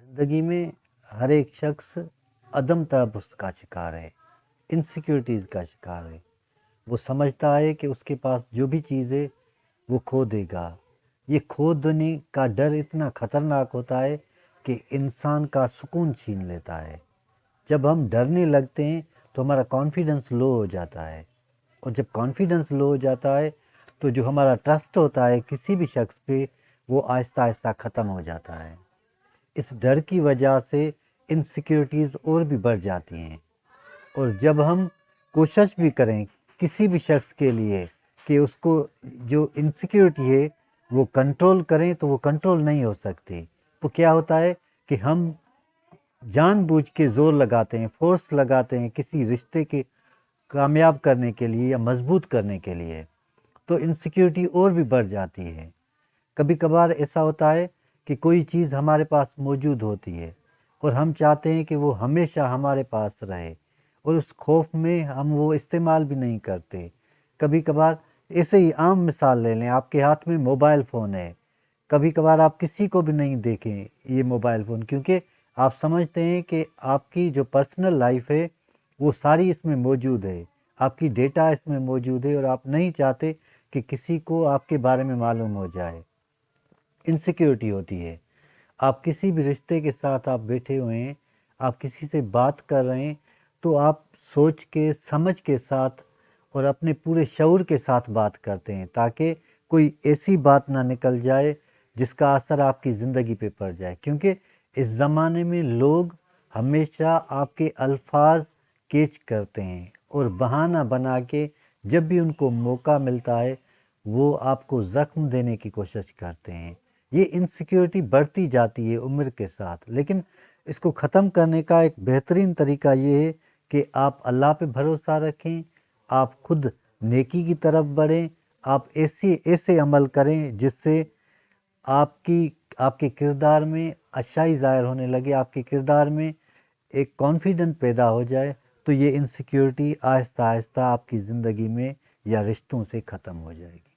زندگی میں ہر ایک شخص عدم تحفظ کا شکار ہے، انسیکیورٹیز کا شکار ہے۔ وہ سمجھتا ہے کہ اس کے پاس جو بھی چیز ہے وہ کھو دے گا۔ یہ کھو دینے کا ڈر اتنا خطرناک ہوتا ہے کہ انسان کا سکون چھین لیتا ہے۔ جب ہم ڈرنے لگتے ہیں تو ہمارا کانفیڈنس لو ہو جاتا ہے، اور جب کانفیڈنس لو ہو جاتا ہے تو جو ہمارا ٹرسٹ ہوتا ہے کسی بھی شخص پہ، وہ آہستہ آہستہ ختم ہو جاتا ہے۔ اس ڈر کی وجہ سے انسیکیورٹیز اور بھی بڑھ جاتی ہیں، اور جب ہم کوشش بھی کریں کسی بھی شخص کے لیے کہ اس کو جو انسیکیورٹی ہے وہ کنٹرول کریں تو وہ کنٹرول نہیں ہو سکتی۔ وہ کیا ہوتا ہے کہ ہم جان بوجھ کے زور لگاتے ہیں، فورس لگاتے ہیں کسی رشتے کے کامیاب کرنے کے لیے یا مضبوط کرنے کے لیے، تو انسیکیورٹی اور بھی بڑھ جاتی ہے۔ کبھی کبھار ایسا ہوتا ہے کہ کوئی چیز ہمارے پاس موجود ہوتی ہے اور ہم چاہتے ہیں کہ وہ ہمیشہ ہمارے پاس رہے، اور اس خوف میں ہم وہ استعمال بھی نہیں کرتے۔ کبھی کبھار ایسے ہی عام مثال لے لیں، آپ کے ہاتھ میں موبائل فون ہے، کبھی کبھار آپ کسی کو بھی نہیں دیکھیں یہ موبائل فون، کیونکہ آپ سمجھتے ہیں کہ آپ کی جو پرسنل لائف ہے وہ ساری اس میں موجود ہے، آپ کی ڈیٹا اس میں موجود ہے، اور آپ نہیں چاہتے کہ کسی کو آپ کے بارے میں معلوم ہو جائے۔ انسیکیورٹی ہوتی ہے۔ آپ کسی بھی رشتے کے ساتھ آپ بیٹھے ہوئے ہیں، آپ کسی سے بات کر رہے ہیں تو آپ سوچ کے سمجھ کے ساتھ اور اپنے پورے شعور کے ساتھ بات کرتے ہیں، تاکہ کوئی ایسی بات نہ نکل جائے جس کا اثر آپ کی زندگی پہ پڑ جائے، کیونکہ اس زمانے میں لوگ ہمیشہ آپ کے الفاظ کیچ کرتے ہیں، اور بہانہ بنا کے جب بھی ان کو موقع ملتا ہے وہ آپ کو زخم دینے کی کوشش کرتے ہیں۔ یہ انسیکیورٹی بڑھتی جاتی ہے عمر کے ساتھ، لیکن اس کو ختم کرنے کا ایک بہترین طریقہ یہ ہے کہ آپ اللہ پہ بھروسہ رکھیں، آپ خود نیکی کی طرف بڑھیں، آپ ایسے عمل کریں جس سے آپ کے کردار میں اچھائی ظاہر ہونے لگے، آپ کے کردار میں ایک کانفیڈنٹ پیدا ہو جائے، تو یہ انسیکیورٹی آہستہ آہستہ آپ کی زندگی میں یا رشتوں سے ختم ہو جائے گی۔